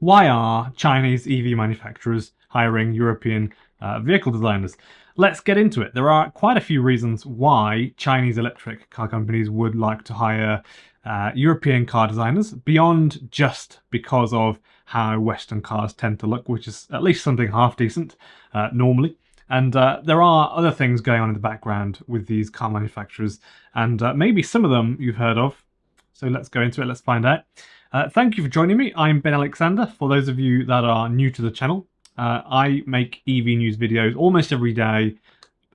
Why are Chinese EV manufacturers hiring European vehicle designers? Let's get into it. There are quite a few reasons why Chinese electric car companies would like to hire European car designers, beyond just because of how Western cars tend to look, which is at least something half decent normally. And there are other things going on in the background with these car manufacturers, and maybe some of them you've heard of. So let's go into it, let's find out. Thank you for joining me. I'm Ben Alexander. For those of you that are new to the channel, I make EV news videos almost every day.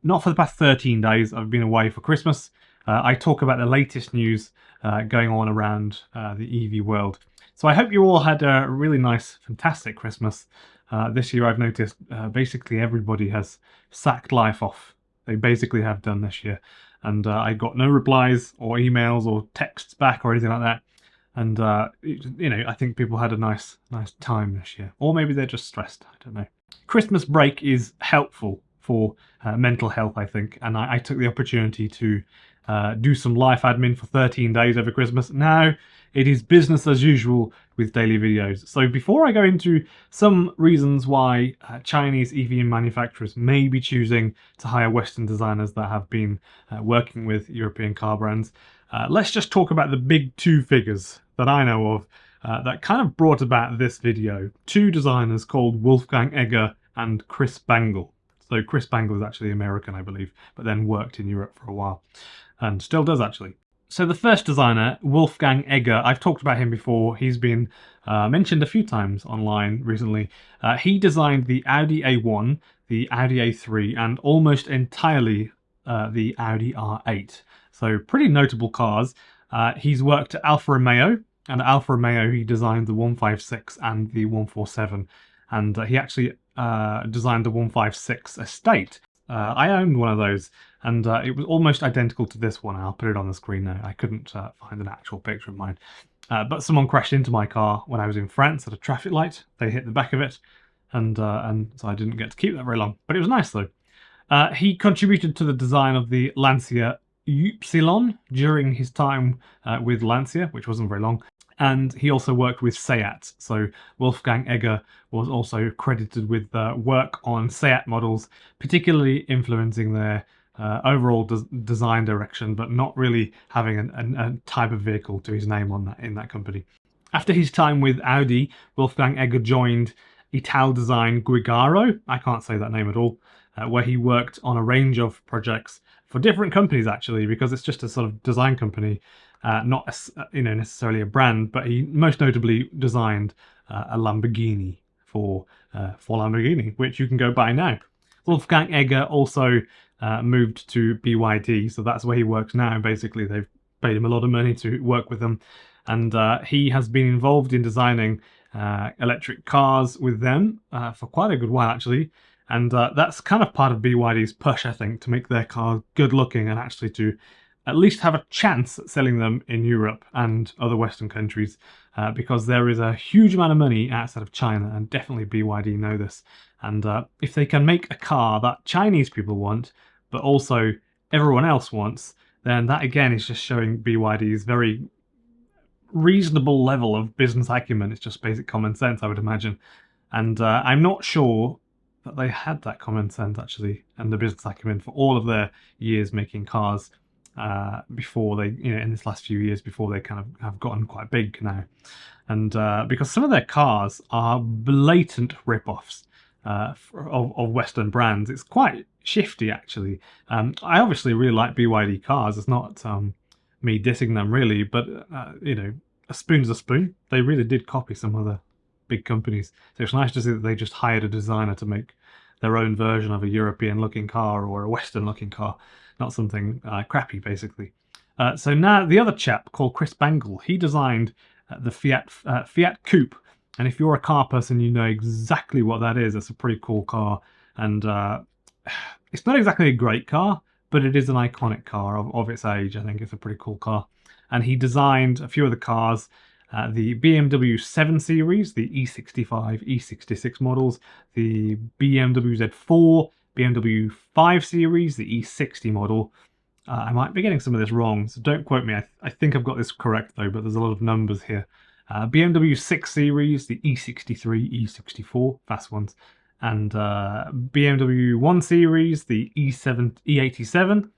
Not for the past 13 days, I've been away for Christmas. I talk about the latest news going on around the EV world. So I hope you all had a really nice, fantastic Christmas. This year I've noticed basically everybody has sacked life off. They basically have done this year. And I got no replies or emails or texts back or anything like that. And, you know, I think people had a nice time this year. Or maybe they're just stressed, I don't know. Christmas break is helpful for mental health, I think. And I took the opportunity to do some life admin for 13 days over Christmas. Now it is business as usual with daily videos. So before I go into some reasons why Chinese EV manufacturers may be choosing to hire Western designers that have been working with European car brands, let's just talk about the big two figures that I know of that kind of brought about this video. Two designers called Wolfgang Egger and Chris Bangle. So Chris Bangle is actually American, I believe, but then worked in Europe for a while, and still does actually. So the first designer, Wolfgang Egger, I've talked about him before. He's been mentioned a few times online recently. He designed the Audi A1, the Audi A3, and almost entirely the Audi R8. So pretty notable cars. He's worked at Alfa Romeo, and at Alfa Romeo he designed the 156 and the 147, and he actually designed the 156 Estate. I owned one of those, and it was almost identical to this one. I'll put it on the screen now. I couldn't find an actual picture of mine. But someone crashed into my car when I was in France at a traffic light. They hit the back of it, and so I didn't get to keep that very long. But it was nice, though. He contributed to the design of the Lancia Ypsilon during his time with Lancia, which wasn't very long. And he also worked with Saic. So Wolfgang Egger was also credited with work on Saic models, particularly influencing their overall design direction, but not really having a type of vehicle to his name on that in that company. After his time with Audi, Wolfgang Egger joined Italdesign Guigaro, I can't say that name at all, where he worked on a range of projects for different companies actually, because it's just a sort of design company. Not necessarily a brand, but he most notably designed a Lamborghini for Lamborghini, which you can go buy now. Wolfgang Egger also moved to BYD, so that's where he works now. Basically, they've paid him a lot of money to work with them, and he has been involved in designing electric cars with them for quite a good while actually. And that's kind of part of BYD's push, I think, to make their cars good looking and actually to at least have a chance at selling them in Europe and other Western countries, because there is a huge amount of money outside of China, and definitely BYD know this. And if they can make a car that Chinese people want, but also everyone else wants, then that again is just showing BYD's very reasonable level of business acumen. It's just basic common sense, I would imagine. And I'm not sure that they had that common sense actually, and the business acumen for all of their years making cars. Before they, in this last few years, before they kind of have gotten quite big now. And because some of their cars are blatant rip-offs of Western brands. It's quite shifty, actually. I obviously really like BYD cars. It's not me dissing them, really, but, a spoon's a spoon. They really did copy some other big companies. So it's nice to see that they just hired a designer to make their own version of a European-looking car or a Western-looking car. Not something crappy, basically. So now the other chap called Chris Bangle, he designed the Fiat Coupe. And if you're a car person, you know exactly what that is. It's a pretty cool car. And it's not exactly a great car, but it is an iconic car of its age. I think it's a pretty cool car. And he designed a few of the cars, the BMW 7 Series, the E65, E66 models, the BMW Z4, BMW 5 Series, the E60 model. I might be getting some of this wrong, so don't quote me. I think I've got this correct though, but there's a lot of numbers here. BMW 6 Series, the E63, E64, fast ones, and BMW 1 Series, the E87.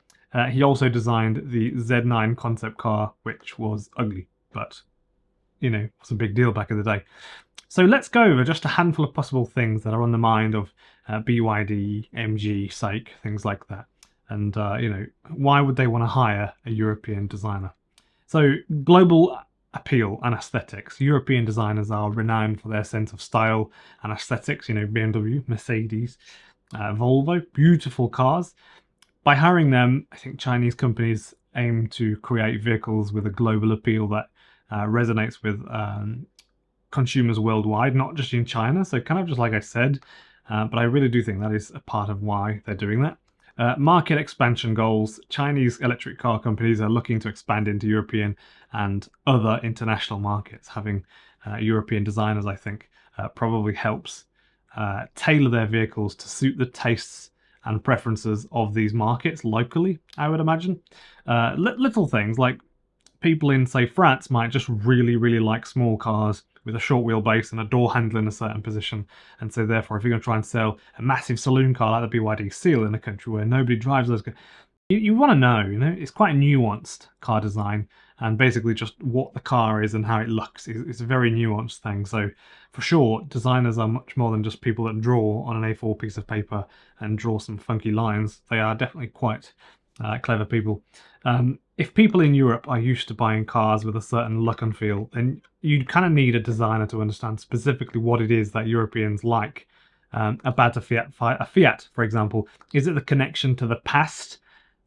He also designed the Z9 concept car, which was ugly, but, you know, was a big deal back in the day. So let's go over just a handful of possible things that are on the mind of BYD, MG, Saic, things like that. And, you know, why would they want to hire a European designer? So global appeal and aesthetics. European designers are renowned for their sense of style and aesthetics. You know, BMW, Mercedes, Volvo, beautiful cars. By hiring them, I think Chinese companies aim to create vehicles with a global appeal that resonates with consumers worldwide, not just in China. So kind of just like I said, but I really do think that is a part of why they're doing that. Market expansion goals. Chinese electric car companies are looking to expand into European and other international markets. Having European designers, I think, probably helps tailor their vehicles to suit the tastes and preferences of these markets locally, I would imagine. Little things like people in, say, France might just really, really like small cars with a short wheelbase and a door handle in a certain position. And so therefore, if you're going to try and sell a massive saloon car like the BYD Seal in a country where nobody drives those cars, you want to know, you know, it's quite a nuanced car design, and basically just what the car is and how it looks. It's a very nuanced thing. So for sure, designers are much more than just people that draw on an A4 piece of paper and draw some funky lines. They are definitely quite clever people. If people in Europe are used to buying cars with a certain look and feel, then you kind of need a designer to understand specifically what it is that Europeans like about a Fiat, for example. Is it the connection to the past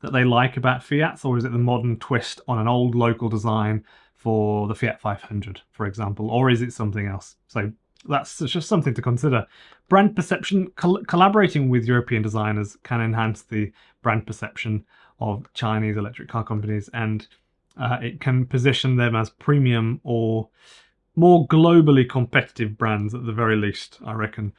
that they like about Fiats, or is it the modern twist on an old local design for the Fiat 500, for example, or is it something else? So that's just something to consider. Brand perception. Collaborating with European designers can enhance the brand perception of Chinese electric car companies, and it can position them as premium or more globally competitive brands at the very least, I reckon.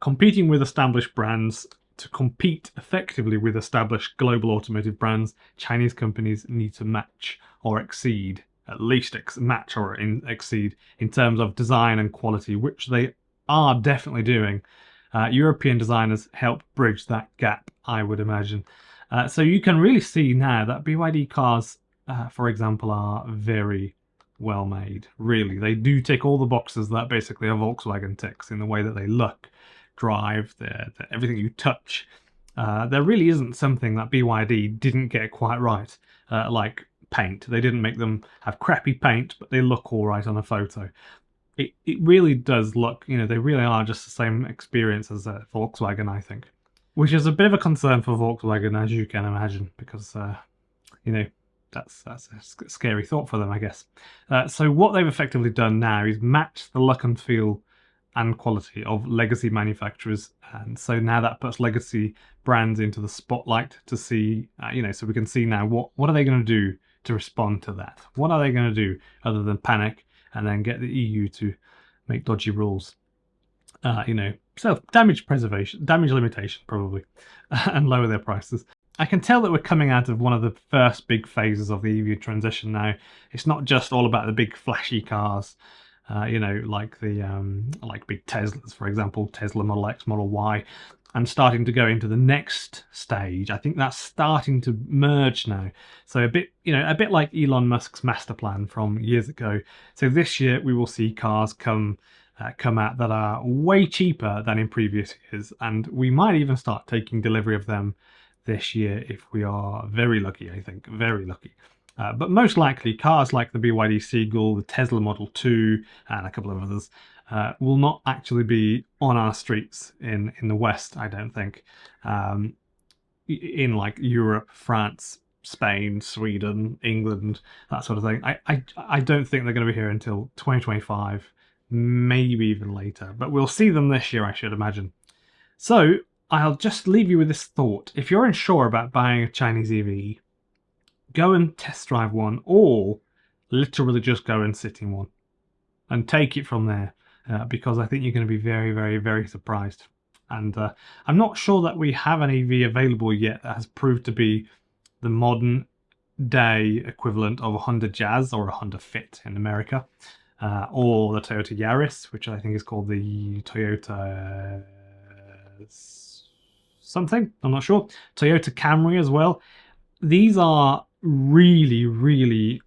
Competing with established brands. To compete effectively with established global automotive brands, Chinese companies need to match or exceed, at least match or exceed in terms of design and quality, which they are definitely doing. European designers help bridge that gap, I would imagine. So you can really see now that BYD cars, for example, are very well made. Really, they do tick all the boxes that basically a Volkswagen ticks in the way that they look, drive, everything you touch. There really isn't something that BYD didn't get quite right, like paint. They didn't make them have crappy paint, but they look all right on a photo. It really does look, you know, they really are just the same experience as a Volkswagen, I think. Which is a bit of a concern for Volkswagen, as you can imagine, because, you know, that's a scary thought for them, I guess. So what they've effectively done now is match the look and feel and quality of legacy manufacturers, and so now that puts legacy brands into the spotlight to see, you know, so we can see now what are they going to do to respond to that? What are they going to do other than panic and then get the EU to make dodgy rules? You know, damage limitation probably, and lower their prices. I can tell that we're coming out of one of the first big phases of the EV transition now. It's not just all about the big flashy cars. You know, like the like big Teslas, for example, Tesla Model X, Model Y, and starting to go into the next stage. I think that's starting to merge now. So a bit, you know, a bit like Elon Musk's master plan from years ago. So this year we will see cars come out that are way cheaper than in previous years, and we might even start taking delivery of them this year if we are very lucky. I think very lucky. But most likely, cars like the BYD Seagull, the Tesla Model 2, and a couple of others will not actually be on our streets in the West, I don't think. In like Europe, France, Spain, Sweden, England, that sort of thing. I don't think they're going to be here until 2025, maybe even later. But we'll see them this year, I should imagine. So I'll just leave you with this thought. If you're unsure about buying a Chinese EV, go and test drive one, or literally just go and sit in one and take it from there, because I think you're going to be very, very, very surprised. And I'm not sure that we have an EV available yet that has proved to be the modern day equivalent of a Honda Jazz or a Honda Fit in America. or the Toyota Yaris, which I think is called the Toyota something, I'm not sure. Toyota Camry as well. These are really, really,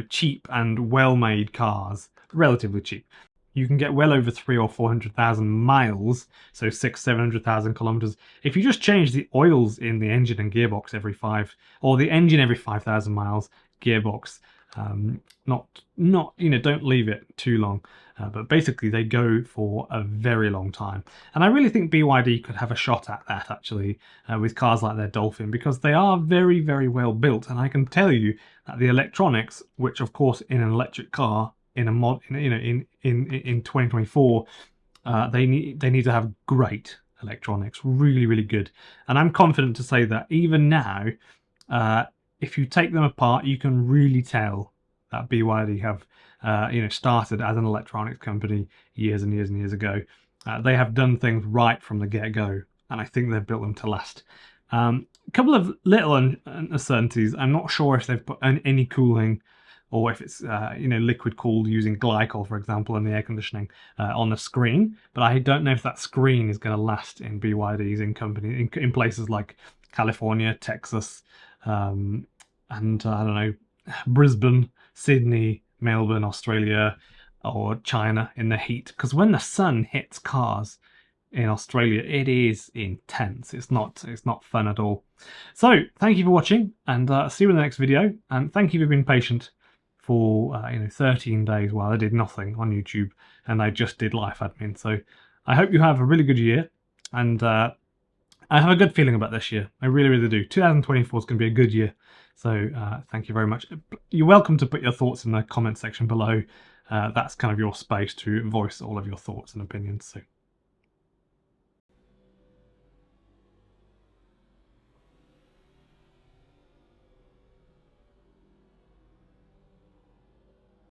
cheap and well-made cars, relatively cheap. You can get well over 300,000 or 400,000 miles, so 700,000 kilometers. If you just change the oils in the engine and gearbox or the engine every 5,000 miles, gearbox, don't leave it too long. But basically, they go for a very long time, and I really think BYD could have a shot at that actually with cars like their Dolphin, because they are very, very well built, and I can tell you that the electronics, which of course in an electric car in a mod, in 2024, they need to have great electronics, really, really good, and I'm confident to say that even now, if you take them apart, you can really tell that BYD have started as an electronics company years and years and years ago. They have done things right from the get-go, and I think they've built them to last. A couple of little uncertainties. I'm not sure if they've put any cooling, or if it's liquid cooled using glycol, for example, in the air conditioning on the screen. But I don't know if that screen is going to last in BYD's in places like California, Texas, and I don't know, Brisbane, Sydney, Melbourne, Australia, or China in the heat. Because when the sun hits cars in Australia, it is intense. It's not fun at all. So thank you for watching, and see you in the next video. And thank you for being patient for 13 days while I did nothing on YouTube and I just did life admin. So I hope you have a really good year, and I have a good feeling about this year. I really, really do. 2024 is going to be a good year. So thank you very much. You're welcome to put your thoughts in the comment section below. That's kind of your space to voice all of your thoughts and opinions. So